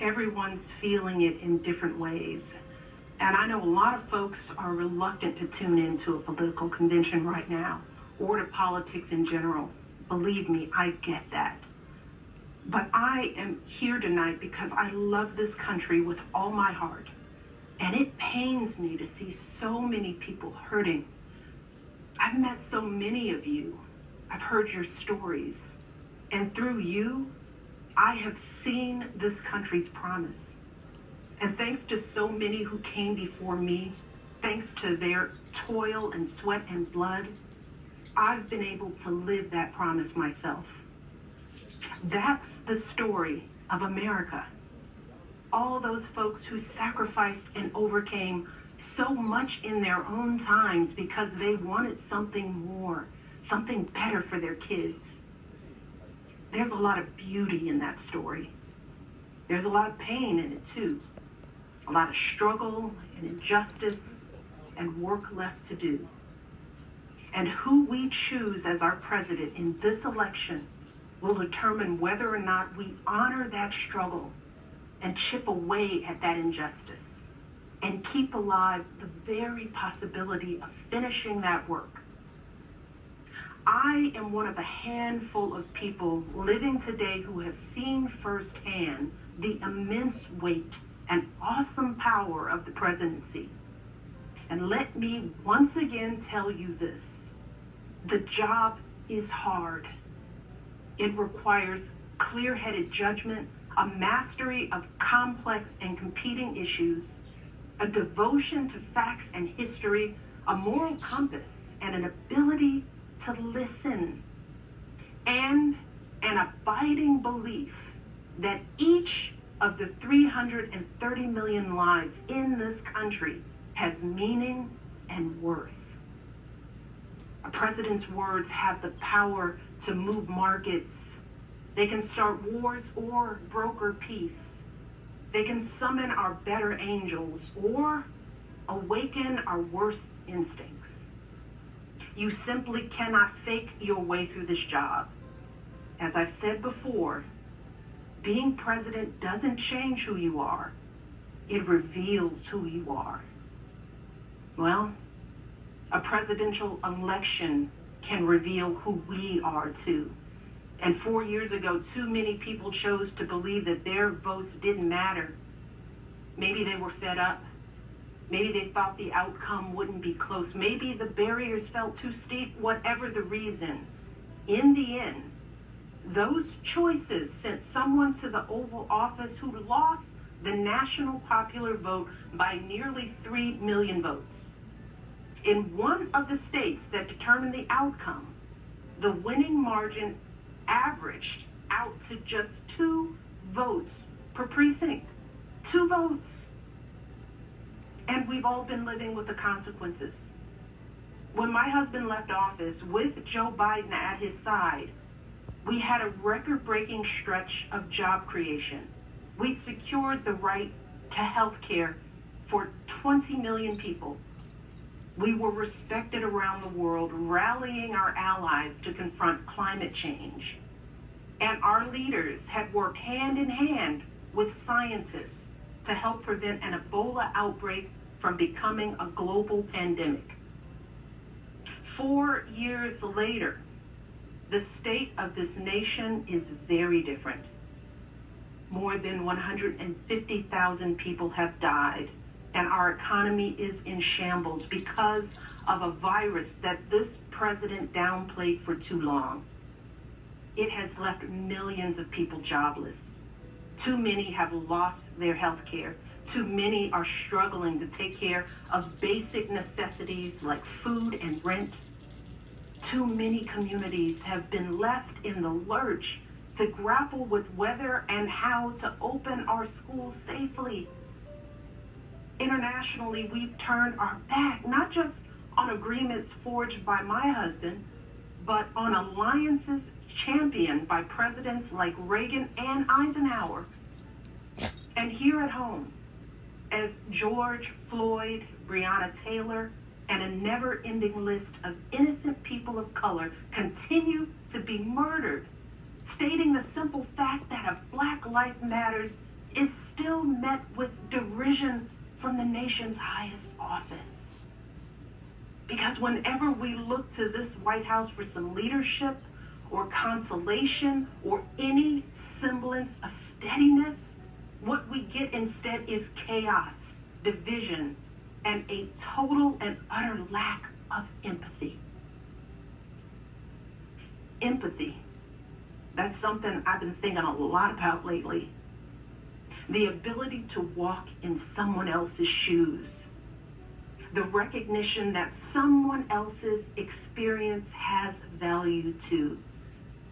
Everyone's feeling it in different ways. And I know a lot of folks are reluctant to tune into a political convention right now or to politics in general. Believe me, I get that. But I am here tonight because I love this country with all my heart. And it pains me to see so many people hurting. I've met so many of you. I've heard your stories. And through you, I have seen this country's promise. And thanks to so many who came before me, thanks to their toil and sweat and blood, I've been able to live that promise myself. That's the story of America. All those folks who sacrificed and overcame so much in their own times because they wanted something more, something better for their kids. There's a lot of beauty in that story. There's a lot of pain in it too. A lot of struggle and injustice and work left to do. And who we choose as our president in this election will determine whether or not we honor that struggle and chip away at that injustice and keep alive the very possibility of finishing that work. I am one of a handful of people living today who have seen firsthand the immense weight and awesome power of the presidency. And let me once again tell you this: the job is hard. It requires clear-headed judgment, a mastery of complex and competing issues, a devotion to facts and history, a moral compass, and an ability to listen, and an abiding belief that each of the 330 million lives in this country has meaning and worth. A president's words have the power to move markets. They can start wars or broker peace. They can summon our better angels or awaken our worst instincts. You simply cannot fake your way through this job. As I've said before, being president doesn't change who you are. It reveals who you are. Well, a presidential election can reveal who we are too. And 4 years ago, too many people chose to believe that their votes didn't matter. Maybe they were fed up. Maybe they thought the outcome wouldn't be close. Maybe the barriers felt too steep, whatever the reason. In the end, those choices sent someone to the Oval Office who lost the national popular vote by nearly 3 million votes. In one of the states that determined the outcome, the winning margin averaged out to just 2 votes per precinct. 2 votes. And we've all been living with the consequences. When my husband left office with Joe Biden at his side, we had a record-breaking stretch of job creation. We'd secured the right to health care for 20 million people. We were respected around the world, rallying our allies to confront climate change. And our leaders had worked hand in hand with scientists to help prevent an Ebola outbreak from becoming a global pandemic. 4 years later, the state of this nation is very different. More than 150,000 people have died, and our economy is in shambles because of a virus that this president downplayed for too long. It has left millions of people jobless. Too many have lost their health care. Too many are struggling to take care of basic necessities like food and rent. Too many communities have been left in the lurch to grapple with whether and how to open our schools safely. Internationally, we've turned our back, not just on agreements forged by my husband, but on alliances championed by presidents like Reagan and Eisenhower. And here at home, as George Floyd, Breonna Taylor, and a never-ending list of innocent people of color continue to be murdered, stating the simple fact that a Black life matters is still met with derision from the nation's highest office. Because whenever we look to this White House for some leadership or consolation or any semblance of steadiness, what we get instead is chaos, division, and a total and utter lack of empathy. Empathy. That's something I've been thinking a lot about lately. The ability to walk in someone else's shoes. The recognition that someone else's experience has value too.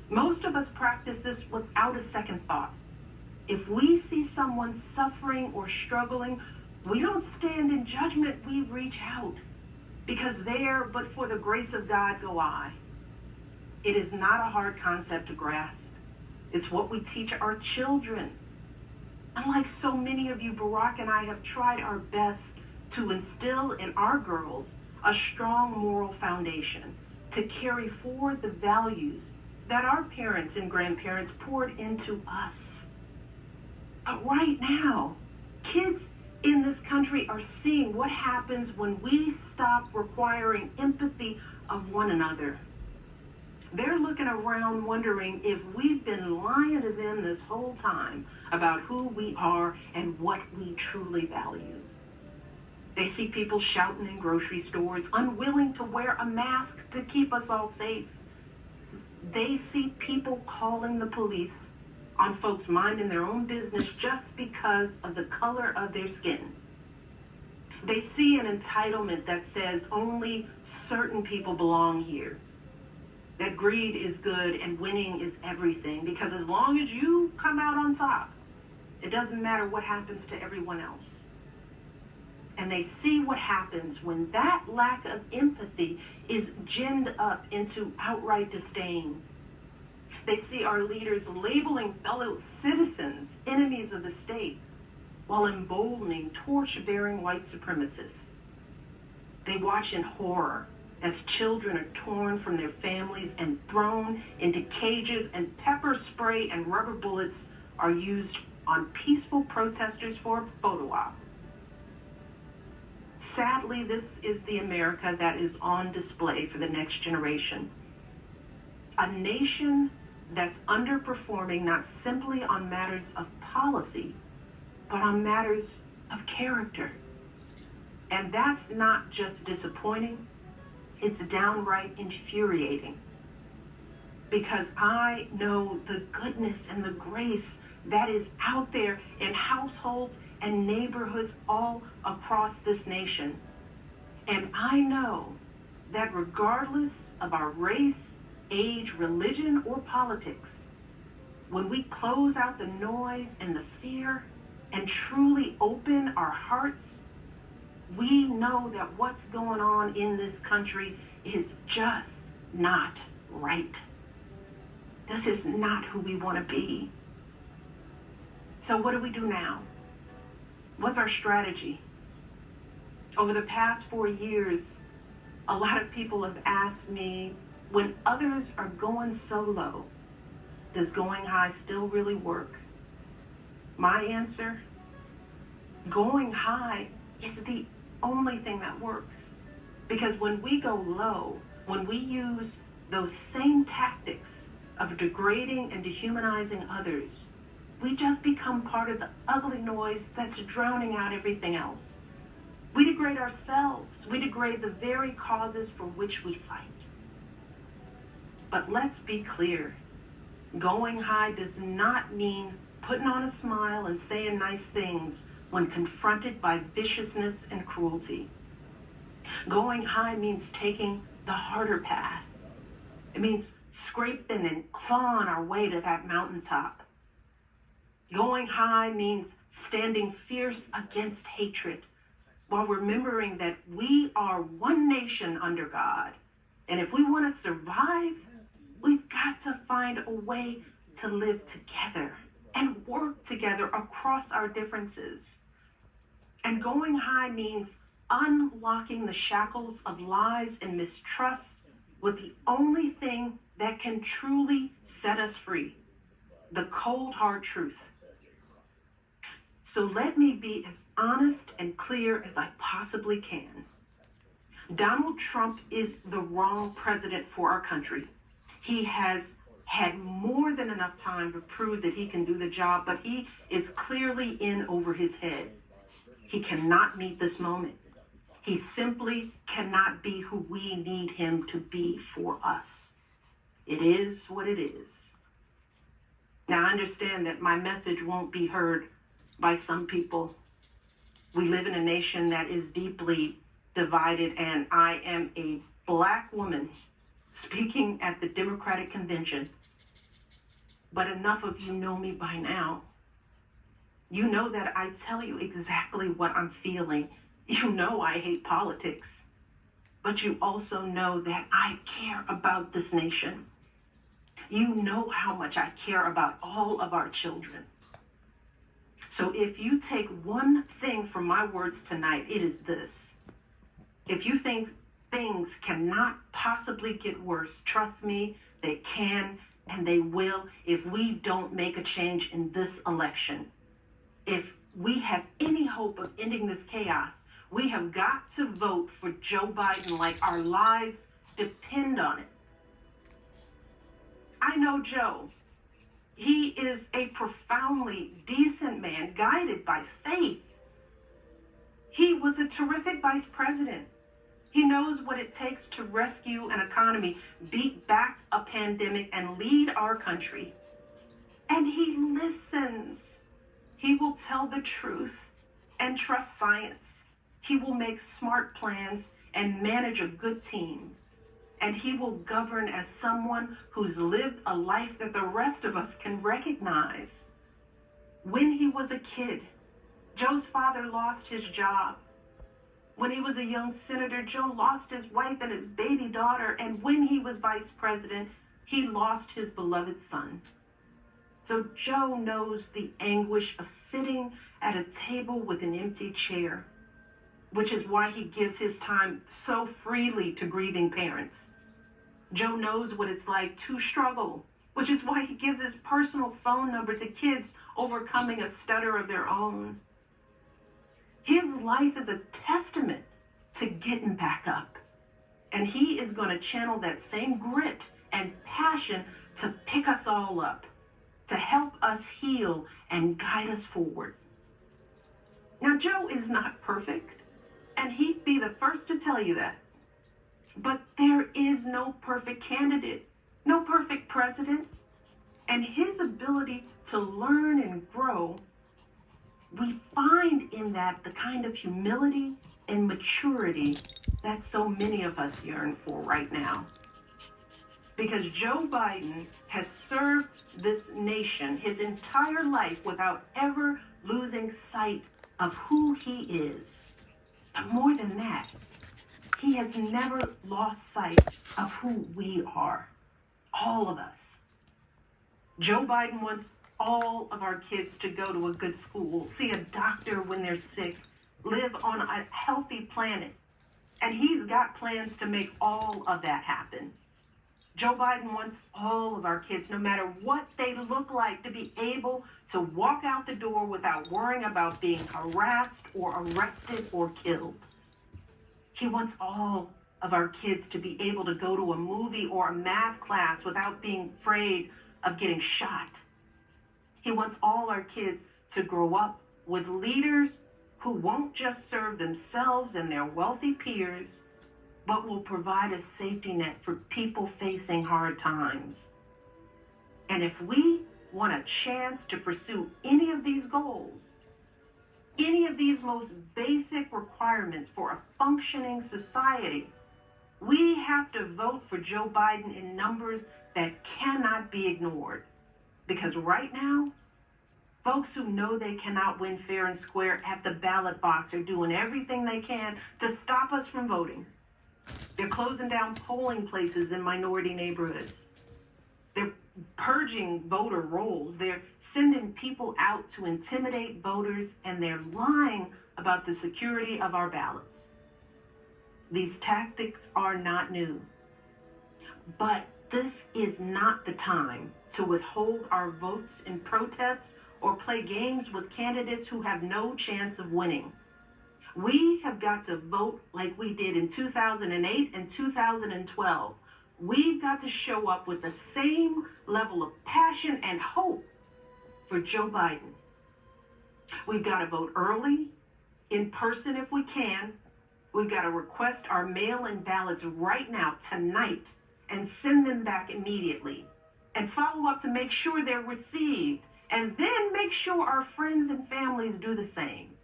Most of us practice this without a second thought. If we see someone suffering or struggling, we don't stand in judgment, we reach out. Because there, but for the grace of God, go I. It is not a hard concept to grasp. It's what we teach our children. Unlike so many of you, Barack and I have tried our best to instill in our girls a strong moral foundation to carry forward the values that our parents and grandparents poured into us. But right now, kids in this country are seeing what happens when we stop requiring empathy of one another. They're looking around wondering if we've been lying to them this whole time about who we are and what we truly value. They see people shouting in grocery stores, unwilling to wear a mask to keep us all safe. They see people calling the police on folks minding their own business just because of the color of their skin. They see an entitlement that says only certain people belong here. That greed is good and winning is everything, because as long as you come out on top, it doesn't matter what happens to everyone else. And they see what happens when that lack of empathy is ginned up into outright disdain. They see our leaders labeling fellow citizens enemies of the state while emboldening torch-bearing white supremacists. They watch in horror as children are torn from their families and thrown into cages, and pepper spray and rubber bullets are used on peaceful protesters for a photo op. Sadly, this is the America that is on display for the next generation. A nation that's underperforming not simply on matters of policy, but on matters of character. And that's not just disappointing, it's downright infuriating. Because I know the goodness and the grace that is out there in households and neighborhoods all across this nation. And I know that regardless of our race, age, religion, or politics, when we close out the noise and the fear and truly open our hearts, we know that what's going on in this country is just not right. This is not who we want to be. So what do we do now? What's our strategy? Over the past 4 years, a lot of people have asked me, when others are going so low, does going high still really work? My answer, going high is the only thing that works. Because when we go low, when we use those same tactics of degrading and dehumanizing others, we just become part of the ugly noise that's drowning out everything else. We degrade ourselves. We degrade the very causes for which we fight. But let's be clear. Going high does not mean putting on a smile and saying nice things when confronted by viciousness and cruelty. Going high means taking the harder path. It means scraping and clawing our way to that mountaintop. Going high means standing fierce against hatred while remembering that we are one nation under God. And if we want to survive, we've got to find a way to live together and work together across our differences. And going high means unlocking the shackles of lies and mistrust with the only thing that can truly set us free, the cold, hard truth. So let me be as honest and clear as I possibly can. Donald Trump is the wrong president for our country. He has had more than enough time to prove that he can do the job, but he is clearly in over his head. He cannot meet this moment. He simply cannot be who we need him to be for us. It is what it is. Now, I understand that my message won't be heard by some people. We live in a nation that is deeply divided, and I am a Black woman speaking at the Democratic Convention. But enough of you know me by now. You know that I tell you exactly what I'm feeling. You know I hate politics. But you also know that I care about this nation. You know how much I care about all of our children. So if you take one thing from my words tonight, it is this. If you think things cannot possibly get worse, trust me, they can and they will if we don't make a change in this election. If we have any hope of ending this chaos, we have got to vote for Joe Biden like our lives depend on it. I know Joe. He is a profoundly decent man, guided by faith. He was a terrific vice president. He knows what it takes to rescue an economy, beat back a pandemic, and lead our country. And he listens. He will tell the truth and trust science. He will make smart plans and manage a good team. And he will govern as someone who's lived a life that the rest of us can recognize. When he was a kid, Joe's father lost his job. When he was a young senator, Joe lost his wife and his baby daughter. And when he was vice president, he lost his beloved son. So Joe knows the anguish of sitting at a table with an empty chair, which is why he gives his time so freely to grieving parents. Joe knows what it's like to struggle, which is why he gives his personal phone number to kids overcoming a stutter of their own. His life is a testament to getting back up. And he is going to channel that same grit and passion to pick us all up, to help us heal and guide us forward. Now, Joe is not perfect, and he'd be the first to tell you that. But there is no perfect candidate, no perfect president, and his ability to learn and grow, we find in that the kind of humility and maturity that so many of us yearn for right now. Because Joe Biden has served this nation his entire life without ever losing sight of who he is. But more than that, he has never lost sight of who we are, all of us. Joe Biden wants all of our kids to go to a good school, see a doctor when they're sick, live on a healthy planet. And he's got plans to make all of that happen. Joe Biden wants all of our kids, no matter what they look like, to be able to walk out the door without worrying about being harassed or arrested or killed. He wants all of our kids to be able to go to a movie or a math class without being afraid of getting shot. He wants all our kids to grow up with leaders who won't just serve themselves and their wealthy peers, but will provide a safety net for people facing hard times. And if we want a chance to pursue any of these goals, any of these most basic requirements for a functioning society, we have to vote for Joe Biden in numbers that cannot be ignored. Because right now, folks who know they cannot win fair and square at the ballot box are doing everything they can to stop us from voting. They're closing down polling places in minority neighborhoods. They're purging voter rolls. They're sending people out to intimidate voters, and they're lying about the security of our ballots. These tactics are not new. But this is not the time to withhold our votes in protest or play games with candidates who have no chance of winning. We have got to vote like we did in 2008 and 2012. We've got to show up with the same level of passion and hope for Joe Biden. We've got to vote early, in person if we can. We've got to request our mail-in ballots right now, tonight, and send them back immediately. And follow up to make sure they're received. And then make sure our friends and families do the same.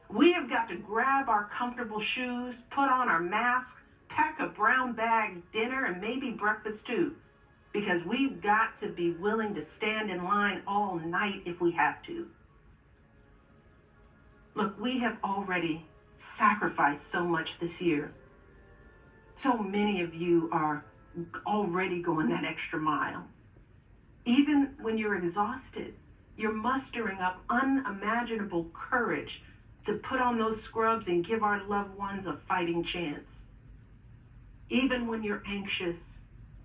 We have got to grab our comfortable shoes, put on our masks, pack a brown bag dinner, and maybe breakfast too. Because we've got to be willing to stand in line all night if we have to. Look, we have already sacrificed so much this year. So many of you are already going that extra mile. Even when you're exhausted, you're mustering up unimaginable courage to put on those scrubs and give our loved ones a fighting chance. Even when you're anxious,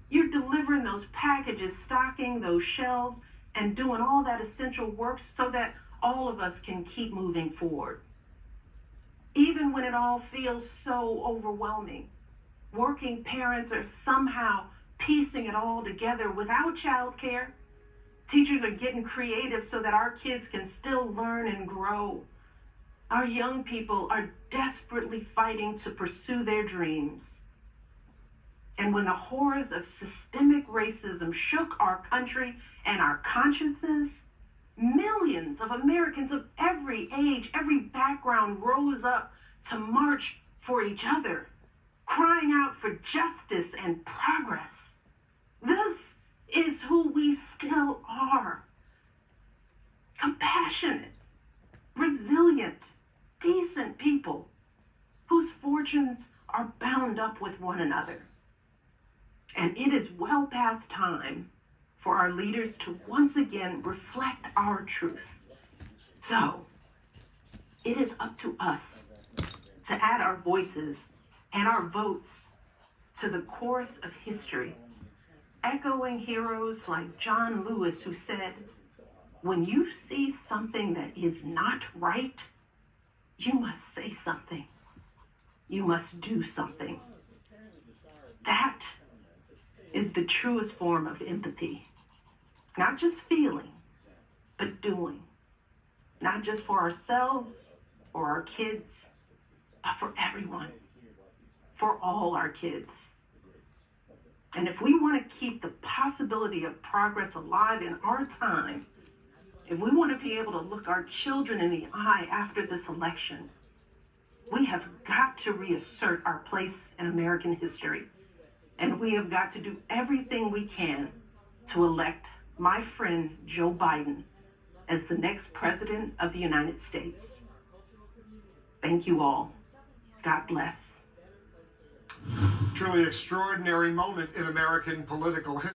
you're delivering those packages, stocking those shelves, and doing all that essential work so that all of us can keep moving forward. Even when it all feels so overwhelming, working parents are somehow piecing it all together without childcare. Teachers are getting creative so that our kids can still learn and grow. Our young people are desperately fighting to pursue their dreams. And when the horrors of systemic racism shook our country and our consciences, millions of Americans of every age, every background rose up to march for each other, crying out for justice and progress. This is who we still are. Compassionate, resilient, decent people whose fortunes are bound up with one another. And it is well past time for our leaders to once again reflect our truth. So, it is up to us to add our voices and our votes to the chorus of history, echoing heroes like John Lewis, who said, "When you see something that is not right, you must say something. You must do something." That is the truest form of empathy. Not just feeling, but doing. Not just for ourselves or our kids, but for everyone. For all our kids. And if we want to keep the possibility of progress alive in our time, if we want to be able to look our children in the eye after this election, we have got to reassert our place in American history. And we have got to do everything we can to elect my friend Joe Biden as the next president of the United States. Thank you all. God bless. Truly extraordinary moment in American political history.